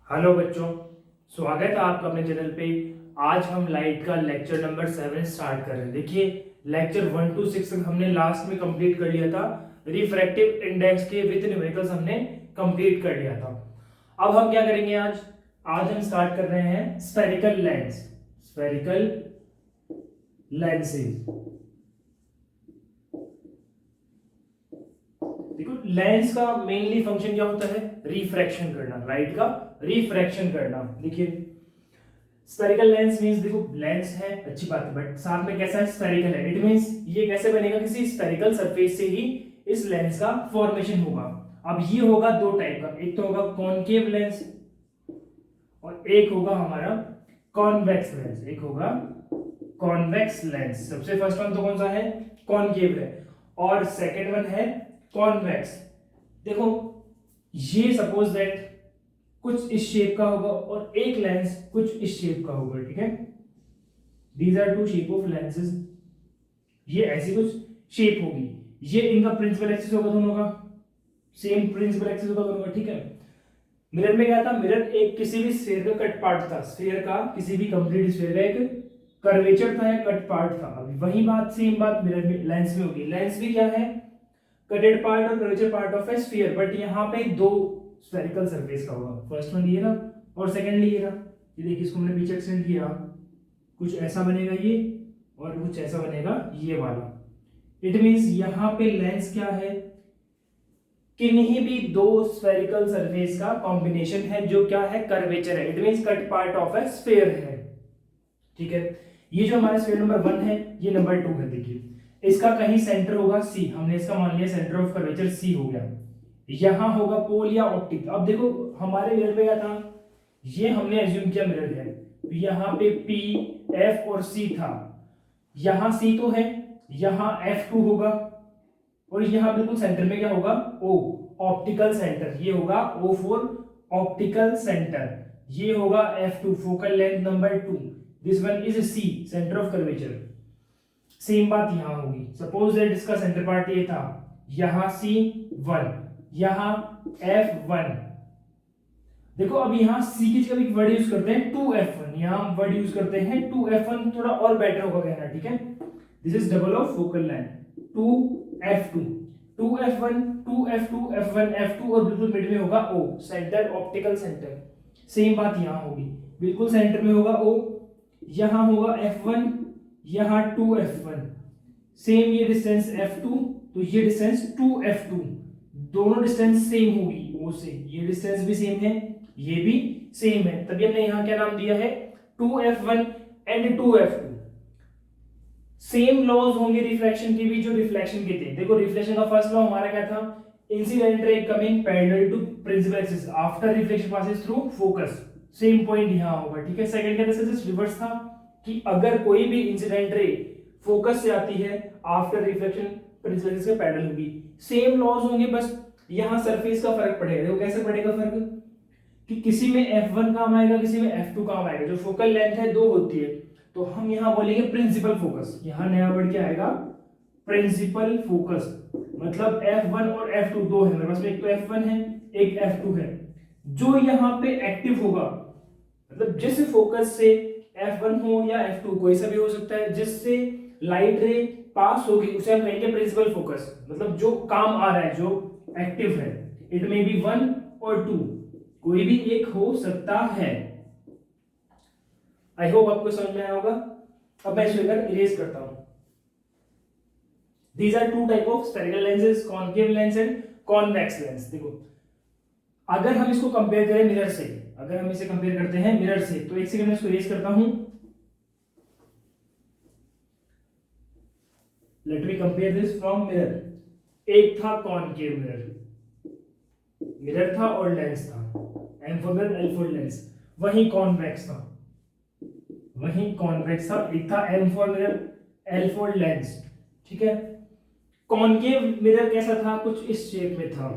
Hello बच्चों, स्वागत है आपका अपने चैनल पे। आज हम लाइट का लेक्चर नंबर 7 स्टार्ट कर रहे हैं। देखिए, लेक्चर 1 to 6 हमने लास्ट में कंप्लीट कर लिया था। रिफ्रैक्टिव इंडेक्स के विद न्यूमेरिकल्स हमने कंप्लीट कर लिया था। अब हम क्या करेंगे आज हम स्टार्ट कर रहे हैं स्फेरिकल लेंसेज। देखो, लेंस का मेनली फंक्शन क्या होता है? रिफ्रैक्शन करना, लाइट का रिफ्रैक्शन करना। देखिए, स्फेरिकल लेंस मींस, देखो लेंस है अच्छी बात है, बट साथ में कैसा है? स्फेरिकल है। इट मींस ये कैसे बनेगा? किसी स्फेरिकल सरफेस से ही इस लेंस का फॉर्मेशन होगा। अब ये होगा दो टाइप का, एक तो होगा कॉनकेव लेंस और एक होगा हमारा कॉन्वेक्स लेंस। एक होगा कॉन्वेक्स लेंस। सबसे फर्स्ट वन तो कौन सा है? कॉनकेव है। और सेकंड वन है कॉन्वेक्स। देखो, ये सपोज दैट कुछ इस शेप का होगा और एक लेंस कुछ इस शेप का होगा, ठीक है? These are two shape of lenses. ये ऐसी कुछ शेप होगी, ये इनका प्रिंसिपल एक्सिस होगा, दोनों का सेम प्रिंसिपल एक्सिस होगा दोनों का, ठीक है? मिरर में क्या था? मिरर एक किसी भी स्फीयर का कट पार्ट था। स्फीयर का, किसी भी कंप्लीट स्फीयर का एक कर्वेचर था या कट पार्ट था। अभी वही बात, सेम बात मिरर में, लेंस में होगी। लेंस भी क्या है? कटेड पार्ट और curvature part of A sphere. But यहाँ पे दो स्फेरिकल सरफेस का होगा। फर्स्ट वन ये रहा और सेकेंडली ये रहा। ये देखिए, इसको मैंने पीछे एक्सटेंड किया, कुछ ऐसा बनेगा ये और कुछ ऐसा बनेगा ये वाला। इट मींस यहाँ पे लेंस क्या है? किन्हीं भी दो स्फेरिकल सरफेस का कॉम्बिनेशन है जो क्या है? कर्वेचर है। It means cut part of A sphere है, ठीक है? ये जो हमारा स्फीयर नंबर 1 है, ये नंबर 2 है। देखिए, इसका कहीं सेंटर होगा सी। हमने इसका मान लिया सेंटर ऑफ कर्वेचर सी हो गया। यहां होगा पोल या ऑप्टिक। अब देखो, हमारे मिरर में क्या था? ये हमने एज्यूम किया मिरर है, तो यहाँ पे पी, एफ और सी था। यहां सी तो है, यहां F2 होगा और यहां बिल्कुल सेंटर में क्या होगा? O, optical centre. ये होगा O फॉर ऑप्टिकल सेंटर। ये होगा F2, focal length number 2। This one is C, centre of curvature. Same बात यहां होगी। सपोज दैट इसका सेंटर पार्ट ये था, यहां C1, यहां F1। देखो, अब यहां C की जगह एक वर्ड यूज करते हैं 2F1। यहां वर्ड यूज करते हैं 2F1, थोड़ा और बेटर होगा कहना, ठीक है? This is double of focal length 2F2। 2F1, 2F2, F1, F2 और बिल्कुल मिड में होगा O, centre, optical centre. Same बात यहां होगी, बिल्कुल सेंटर में होगा O, यहां होगा F1, यहां 2F1। सेम ये डिस्टेंस F2, तो ये डिस्टेंस 2F2। दोनों डिस्टेंस सेम होगी O से। ये डिस्टेंस भी सेम है, ये भी सेम है, तभी हमने यहां क्या नाम दिया है? 2F1 and 2F2। Same laws होंगे रिफ्लेक्शन के भी जो रिफ्लेक्शन के थे। देखो, रिफ्लेक्शन का फर्स्ट लॉ हमारा क्या था? Incident ray coming parallel to principal axis after reflection passes through focus. Same point यहां होगा, ठीक है? सेकंड का जस्ट रिवर्स था कि अगर कोई भी इंसिडेंट रे फोकस से आती है आफ्टर रिफ्लेक्शन प्रिंसिपल एक्सिस के पैरेलल होगी। सेम लॉज होंगे, बस यहां सरफेस का फर्क पड़ेगा। देखो कैसे पड़ेगा फर्क, कि किसी में F1 काम आएगा, किसी में F2 काम आएगा। जो फोकल लेंथ है दो होती है, तो हम यहां बोलेंगे प्रिंसिपल फोकस। यहां नया वर्ड क्या आएगा? Principal focus. मतलब F1 और F2 दो है मेरे पास में, एक तो F1 है, एक F2 है। जो यहां पे एक्टिव होगा, मतलब जिस फोकस से F1 हो या F2, कोई सा भी हो सकता है, जिससे लाइट रे पास होगी, उसे हम कहेंगे प्रिंसिपल फोकस। मतलब जो काम आ रहा है, जो एक्टिव है। इट मे बी 1 और 2, कोई भी एक हो सकता है। आई होप आपको समझ में आया होगा। अब मैं इसको इरेज करता हूं। These are two type of spherical lenses, concave lens and convex lens। देखो, अगर हम इसको कंपेयर करें मिरर से, अगर हम इसे कंपेयर करते हैं मिरर से, तो एक सेकंड में इसको इरेज करता हूं। Let me compare this from mirror. एक था कॉनकेव मिरर, मिरर था और लेंस था, M for mirror, L for lens. वही कॉन्वेक्स था, वही कॉन्वेक्स था। एक था M for mirror, L for lens, ठीक है? कॉनकेव मिरर कैसा था? कुछ इस शेप में था।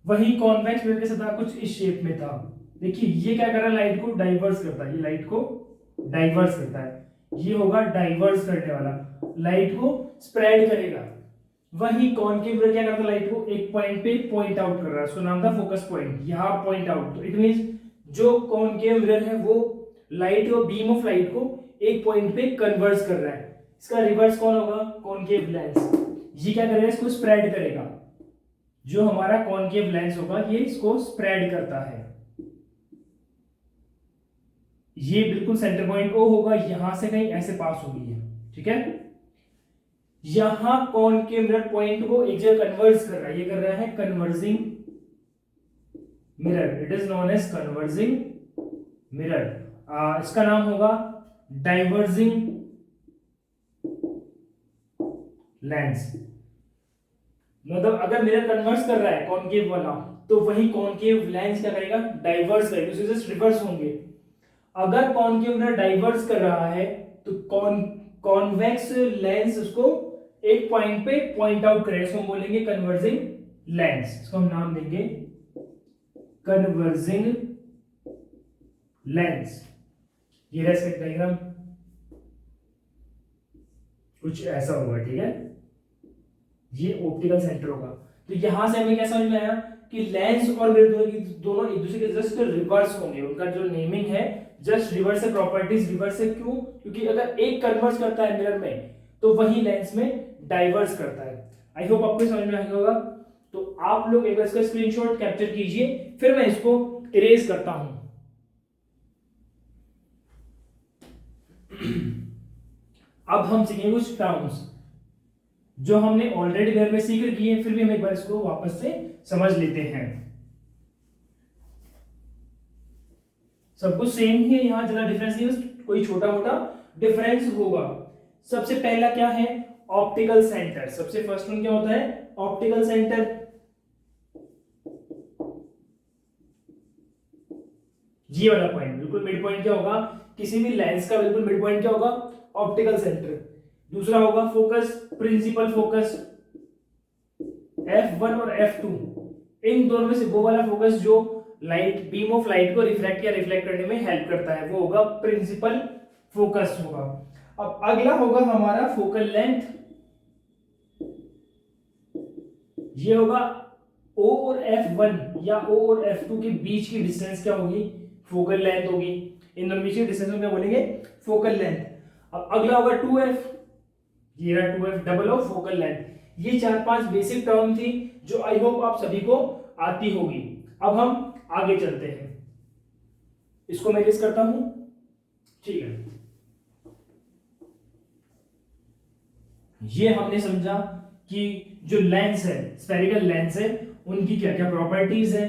वही कॉन्वेक्स मिरर कैसा था? कुछ इस शेप में था। देखिए, ये क्या कर रहा है? लाइट को डाइवर्स करता है। ये लाइट को डाइवर्स करता है, ये होगा डाइवर्स करने वाला, लाइट को स्प्रेड करेगा। वही कॉनकेव मिरर क्या करता है? लाइट को एक पॉइंट पे पॉइंट आउट कर रहा है, उसका नाम था फोकस पॉइंट। यहां पॉइंट आउट, तो इट मींस जो कॉनकेव मिरर है वो लाइट और बीम ऑफ लाइट को एक पॉइंट पे कन्वर्स कर रहा है। इसका रिवर्स कौन होगा? Concave lens. ये क्या करेगा? इसको स्प्रेड करेगा। जो हमारा कॉनकेव लेंस होगा ये इसको स्प्रेड करता है। ये बिल्कुल सेंटर पॉइंट ओ होगा, यहां से कहीं ऐसे पास होगी है, ठीक है। यहां कॉनकेव मिरर पॉइंट को एक जगह कन्वर्ज कर रहा है, ये कर रहा है converging mirror. It is known as converging mirror. इसका नाम होगा डाइवर्जिंग लेंस। मतलब अगर मिरर कन्वर्स कर रहा है कॉनकेव वाला, तो वही कॉनकेव लेंस क्या करेगा? डाइवर्स करेगा, जस्ट रिवर्स होंगे। अगर कॉनकेव मिरर डाइवर्स कर रहा है तो कॉन्वेक्स लेंस उसको एक पॉइंट पे पॉइंट आउट करेगा, इसको हम बोलेंगे कन्वर्जिंग लेंस। इसको हम नाम देंगे कन्वर्जिंग लेंस। ये रहा इसका डायग्राम, कुछ ऐसा होगा, ठीक है। ये ऑप्टिकल सेंटर होगा। तो यहां से हमें क्या समझ में आया कि लेंस और मिरर दोनों एक दूसरे के जस्ट रिवर्स होंगे। उनका जो नेमिंग है जस्ट रिवर्स है, प्रॉपर्टीज रिवर्स है। क्यों? क्योंकि अगर एक कन्वर्स करता है मिरर में तो वही लेंस में डाइवर्स करता है। आई होप आपको समझ में आ गया होगा। तो आप लोग एक बार इसका स्क्रीनशॉट कैप्चर कीजिए, फिर मैं इसको इरेज करता हूं। अब हम सीखेंगे कुछ टर्म्स जो हमने ऑलरेडी घर में सीख रखी है, फिर भी हम एक बार इसको वापस से समझ लेते हैं। सब कुछ सेम ही है, यहां ज्यादा डिफरेंस नहीं, कोई छोटा मोटा डिफरेंस होगा। सबसे पहला क्या है? Optical centre. सबसे फर्स्ट वन क्या होता है? Optical centre. ये वाला पॉइंट बिल्कुल मिड पॉइंट क्या होगा? किसी भी लेंस का बिल्कुल मिड पॉइंट क्या होगा? Optical centre. दूसरा होगा फोकस, प्रिंसिपल फोकस F1 और F2। इन दोनों में से वो वाला फोकस जो लाइट बीम ऑफ लाइट को रिफ्लेक्ट या रिफ्लेक्ट करने में हेल्प करता है वो होगा प्रिंसिपल फोकस होगा। अब अगला होगा हमारा फोकल लेंथ। ये होगा O और F1 या O और F2 के बीच की डिस्टेंस क्या होगी? फोकल लेंथ होगी। इन दोनों बीच की डिस्टेंस में क्या बोलेंगे? Focal length. अब अगला होगा 2F, ये रहा 2F double of focal length. ये 4-5 बेसिक टर्म थी जो आई होप आप सभी को आती होगी। अब हम आगे चलते हैं, इसको मैं लिस्ट करता हूं, ठीक है। ये हमने समझा कि जो लेंस है, स्फेरिकल लेंस है, उनकी क्या क्या प्रॉपर्टीज है,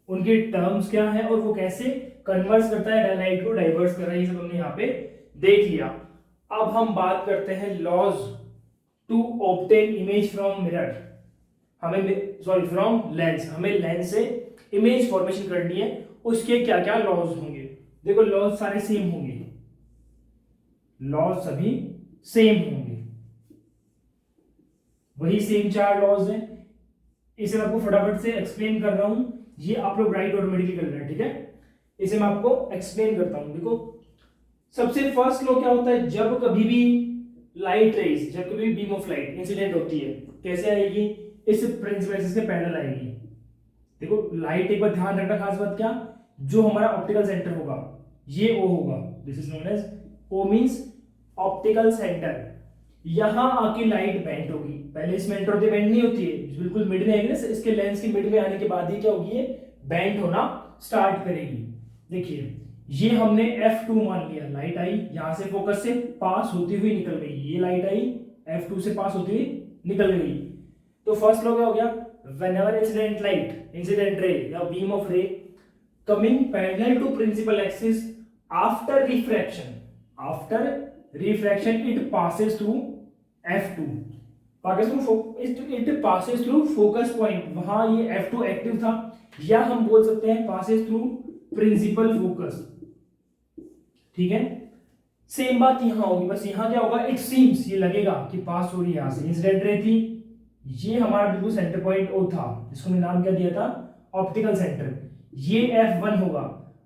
उनके टर्म्स क्या है और वो कैसे कन्वर्स करता है लाइट को, डाइवर्स कर रहा है, ये सब हमने यहाँ पे देख लिया। अब हम बात करते हैं laws to obtain image from mirror. हमें सॉरी फ्रॉम लेंस, हमें लेंस से इमेज फॉर्मेशन करनी है, उसके क्या क्या लॉज होंगे। देखो लॉज सारे सेम होंगे, लॉज सभी सेम होंगे, वही सेम 4 लॉज हैं। इसे मैं आपको फटाफट से एक्सप्लेन कर रहा हूं, ये आप लोग राइट ऑटोमेटिकली कर रहे हैं, ठीक है। इसे मैं आपको एक्सप्लेन करता हूं। देखो सबसे फर्स्ट लॉ क्या होता है? जब कभी भी लाइट रेज, जब कभी बीम ऑफ लाइट इंसिडेंट होती है, कैसे आएगी? इस प्रिंसिपल एक्सिस के पैरेलल आएगी। देखो लाइट, एक बार ध्यान रखना खास बात क्या, जो हमारा ऑप्टिकल सेंटर होगा ये O होगा, this is known as O means optical centre. यहां आके लाइट बेंड होगी, पहले इसमें एंटर होती बेंड नहीं होती है, बिल्कुल मिड में आएगी ना, इसके लेंस के मिड में आने के बाद ही क्या होगी? ये बेंड होना स्टार्ट करेगी। देखिए ये हमने F2 मान लिया, लाइट आई यहां से फोकस से पास होती हुई निकल गई, ये लाइट आई F2 से पास होती हुई निकल गई। तो फर्स्ट लॉ क्या हो गया? Whenever incident light, incident ray या beam of ray coming parallel to principal axis after refraction, after refraction it passes through F2, it passes through focus point. वहां ये F2 एक्टिव था, या हम बोल सकते हैं पासेस थ्रू प्रिंसिपल फोकस, ठीक है। सेम बात यहां होगी, बस यहां क्या होगा? इट सीम्स, ये लगेगा कि पास हो रही है, यहां से इंसिडेंट रे थी, ये हमारा बिल्कुल सेंटर पॉइंट O था, जिसको मैं नाम क्या दिया था? Optical centre. ये F1 होगा।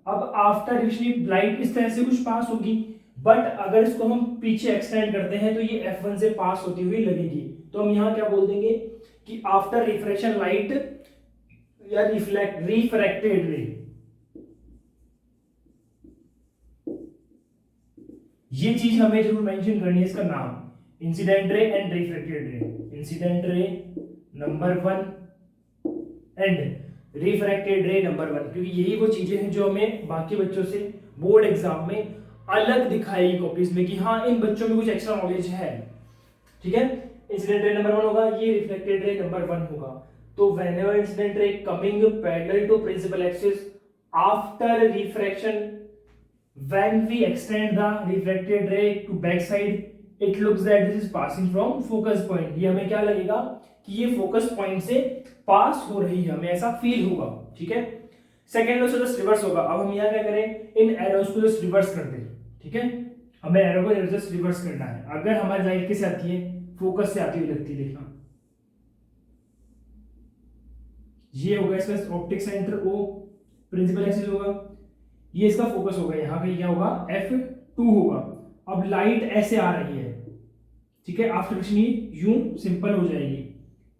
अब आफ्टर रिफ्रैक्शन लाइट इस तरह से कुछ पास होगी, बट अगर इसको हम पीछे एक्सटेंड करते हैं तो ये F1 से पास होती हुई लगेगी। तो हम यहां क्या बोल देंगे कि आफ्टर रिफ्रैक्शन लाइट या रिफ्रैक्टेड रे, ये चीज हमें जरूर मेंशन करनी है, इसका नाम इंसिडेंट रे एंड रिफ्रैक्टेड रे, incident ray number 1 and refracted रे नंबर 1, क्योंकि यही वो चीजें हैं जो हमें बाकी बच्चों से बोर्ड एग्जाम में अलग दिखाएगी कॉपीज में कि हाँ इन बच्चों में कुछ एक्स्ट्रा नॉलेज है। ठीक है, इंसिडेंट रे नंबर 1 होगा, ये रिफ्लेक्टेड रे नंबर 1 होगा। तो whenever incident ray coming parallel to principal axis after refraction, when we extend the reflected ray to back side, it looks that this is passing from focus point. ये हमें क्या लगेगा कि ये focus point से पास हो रही है, हमें ऐसा फील होगा। ठीक है, सेकेंड लॉ से जस्ट रिवर्स होगा। अब हम यहाँ क्या करें, इन एरोस को जस्ट रिवर्स कर दें। ठीक है, हमें एरो को जस्ट रिवर्स करना है। अगर हमारी लाइट किससे आती है, फोकस से आती हुई लगती है, देखना ये होगा इसका optic centre O, principal axis होगा, ये इसका फोकस होगा, यहाँ पे क्या होगा F2 होगा। अब लाइट ऐसे आ रही है, ठीक है, आफ्टर विच यूं सिंपल हो जाएगी।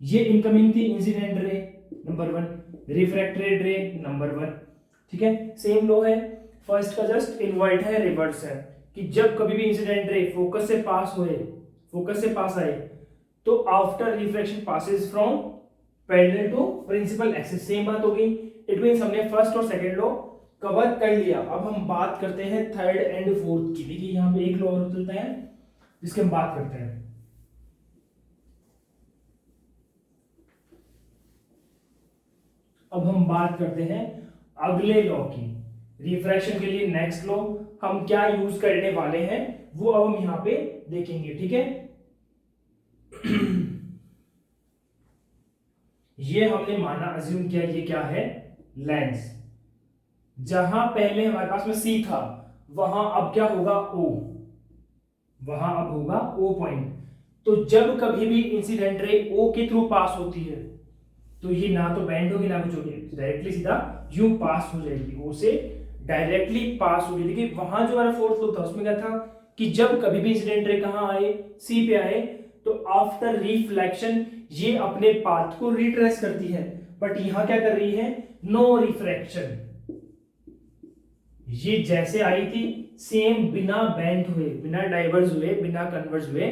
ये इनकमिंग थी इंसिडेंट रे नंबर 1, रिफ्रैक्टेड रे नंबर 1। ठीक है, सेम लो है, फर्स्ट का जस्ट इनवर्ट है, रिवर्स है, कि जब कभी भी इंसिडेंट रे फोकस से पास होए, फोकस से पास आए, तो after refraction passes from parallel to principal axis, same बात होगी। इट मींस हमने फर्स्ट और सेकंड लॉ कवर कर लिया। अब हम बात करते हैं थर्ड एंड फोर्थ की। देखिए यहाँ पे एक लॉ और चलता है जिसकी हम बात करते हैं। अब हम बात करते हैं अगले लॉ की। रिफ्रैक्शन के लिए नेक्स्ट लॉ हम क्या यूज करने वाले हैं वो अब हम यहां पे देखेंगे। ठीक है, ये हमने माना, अज्यूम किया ये क्या है, लेंस। जहां पहले हमारे पास में C था, वहां अब क्या होगा O, वहां अब होगा O पॉइंट। तो जब कभी भी इंसिडेंट रे O के थ्रू पास होती है, तो ये ना तो बेंड होगी ना कुछ होगी, डायरेक्टली सीधा यूं पास हो जाएगी, O से डायरेक्टली पास होगी। देखिए वहां जो हमारा फोर्थ लॉ था उसमें क्या था कि जब कभी भी इंसिडेंट रे कहां आए, C पे आए, तो आफ्टर रिफ्लेक्शन ये अपने पाथ को रिट्रेस करती है। बट यहां क्या कर रही है, नो रिफ्रैक्शन, ये जैसे आई थी सेम, बिना बेंड हुए, बिना डाइवर्स हुए, बिना कन्वर्स हुए,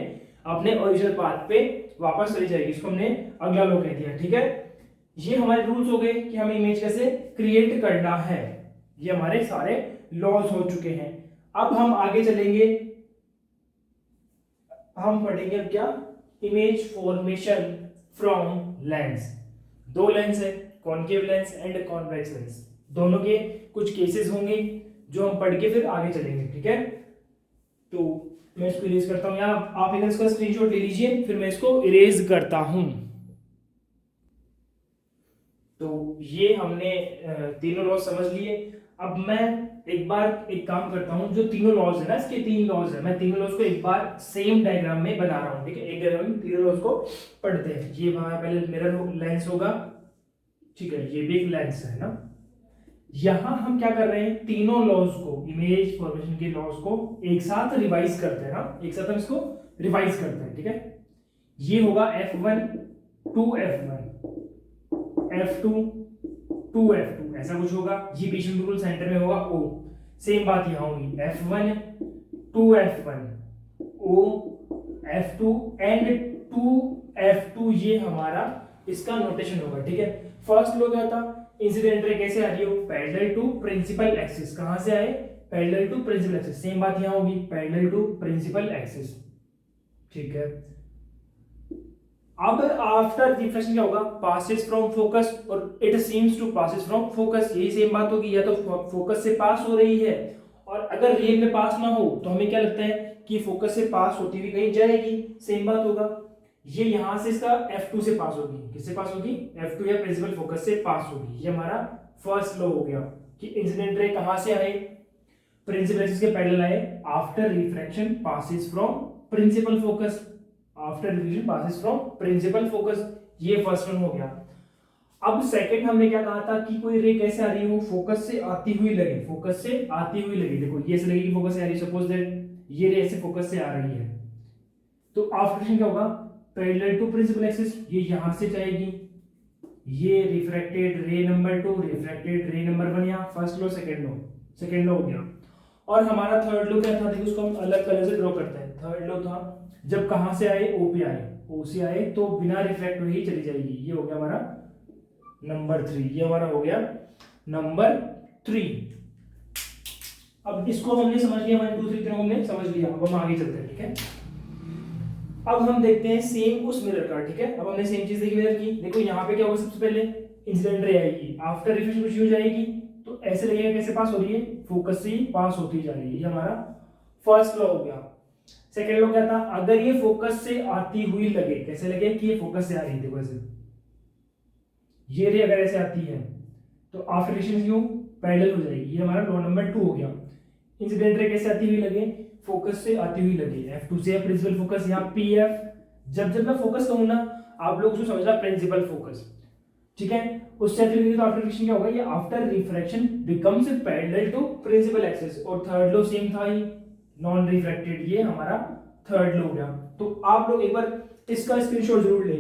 अपने ओरिजिनल पाथ पे वापस चली जाएगी। इसको हमने अगला लॉ कह दिया। ठीक है, ये हमारे रूल्स हो गए कि हमें इमेज कैसे क्रिएट करना है, ये हमारे सारे लॉज हो चुके हैं। अब हम आगे चलेंगे, हम पढ़ेंगे अब क्या, इमेज फॉर्मेशन फ्रॉम लेंस। दो लेंस है, concave lens and convex lens, दोनों के कुछ केसेस होंगे जो हम पढ़ के फिर आगे चलेंगे। ठीक है, तो मैं इसको इरेज करता हूं, या आप इधर इसका स्क्रीनशॉट ले लीजिए, फिर मैं इसको इरेज करता हूं। तो ये हमने तीनों लॉज समझ लिए। अब मैं एक बार एक काम करता हूं, जो तीनों लॉज है ना, इसके 3 लॉज है, मैं तीनों लॉज को एक बार सेम डायग्राम में बना रहा हूं। ठीक है, एक डायग्राम में तीनों लॉज को पढ़ते हैं। ये वहां पहले मिरर लेंस होगा, ठीक है, ये भी एक लेंस है ना। यहां हम क्या कर रहे हैं, तीनों लॉज को, इमेज फॉर्मेशन के लॉज को एक साथ रिवाइज करते हैं ना, एक साथ हम इसको रिवाइज करते हैं। ठीक है, ये होगा F1 2F1, F2 2F2, ऐसा कुछ होगा। ये बीच में बिल्कुल सेंटर में होगा O। सेम बात यहां होगी, F1 2F1 O F2 and 2F2, ये हमारा इसका नोटेशन होगा। ठीक है, फर्स्ट लॉ क्या था, इंसिडेंट रे कैसे आ रही हो, पैरेलल टू प्रिंसिपल एक्सिस, कहां से आए, parallel to principal axis. Same बात यहां होगी, पैरेलल टू प्रिंसिपल एक्सिस। ठीक है, अब आफ्टर रिफ्लेक्शन क्या होगा, पासेस फ्रॉम फोकस, और it seems to passes from focus, यही सेम बात होगी, या तो फोकस से पास हो रही है, और अगर रियल में पास ना हो तो हमें क्या लगता है कि फोकस से पास होती हुई कहीं जाएगी, सेम बात होगा। ये यहां से इसका F2 से पास होगी, किससे पास होगी, F2 या प्रिंसिपल फोकस से पास होगी। ये हमारा फर्स्ट लॉ हो गया कि इंसिडेंट रे कहां से आए, प्रिंसिपल एक्सिस के पैरेलल आए, after refraction passes from principal focus, after refraction passes from principal focus, ये फर्स्ट वन हो गया। अब सेकंड हमने क्या कहा था कि कोई रे कैसे आ रही हो, फोकस से आती हुई लगे, फोकस से आती हुई लगे, देखो ये से लगेगी फोकस से आ रही है, सपोज दैट ये रे ऐसे फोकस से आ रही है, तो आफ्टर क्या होगा, पैरेलल टू प्रिंसिपल एक्सिस, ये यहां से जाएगी, ये रिफ्रैक्टेड रे नंबर 2, रिफ्रैक्टेड रे नंबर 1, यहां फर्स्ट लो सेकंड लो हो गया। और हमारा थर्ड लो क्या था, देखो उसको हम अलग कलर से ड्रॉ करते हैं। थर्ड लो था जब कहां से आए, ओ पे आए, ओ से आए तो बिना रिफ्लेक्ट हुए ही चली जाएगी। ये हो गया हमारा नंबर 3, ये हमारा हो गया नंबर 3। अब इसको हमने समझ लिया, 1 2 3 तीनों हमने समझ लिया। अब हम आगे चलते हैं, ठीक है। अब हम देखते हैं सेम उस मिरर का, ठीक है। अब हमने सेम चीज देखी मिरर की, देखो यहाँ पे क्या होगा, सबसे पहले इंसिडेंट रे आएगी, आफ्टर रिफ्लेक्शन कुछ हो जाएगी तो ऐसे लगेगा कैसे पास हो रही है, फोकस से ही पास होती जा रही है। ये हमारा फर्स्ट लॉ हो गया। सेकंड लॉ क्या था, अगर ये फोकस से आती हुई लगे, कैसे लगे कि ये फोकस से आ रही है, देखो ऐसे ये रे अगर ऐसे आती है तो आफ्टर रिफ्लेक्शन क्यों पैरेलल हो जाएगी। ये हमारा लॉ नंबर 2 हो गया। इंसिडेंट रे कैसे आती हुई लगे, फोकस से आती हुई लगे। F2 से प्रिंसिपल फोकस, यहाँ PF, जब जब मैं फोकस कहूँ ना आप लोग उसको समझना प्रिंसिपल फोकस, ठीक है। उससे आती हुई तो आफ्टर रिफ्लेक्शन क्या होगा, ये after refraction becomes parallel to principal axis. और थर्ड लो सेम था ही, नॉन रिफ्रैक्टेड, ये हमारा थर्ड लो हो गया। तो आप लोग एक बार इसका स्क्रीनशॉट जरूर ले।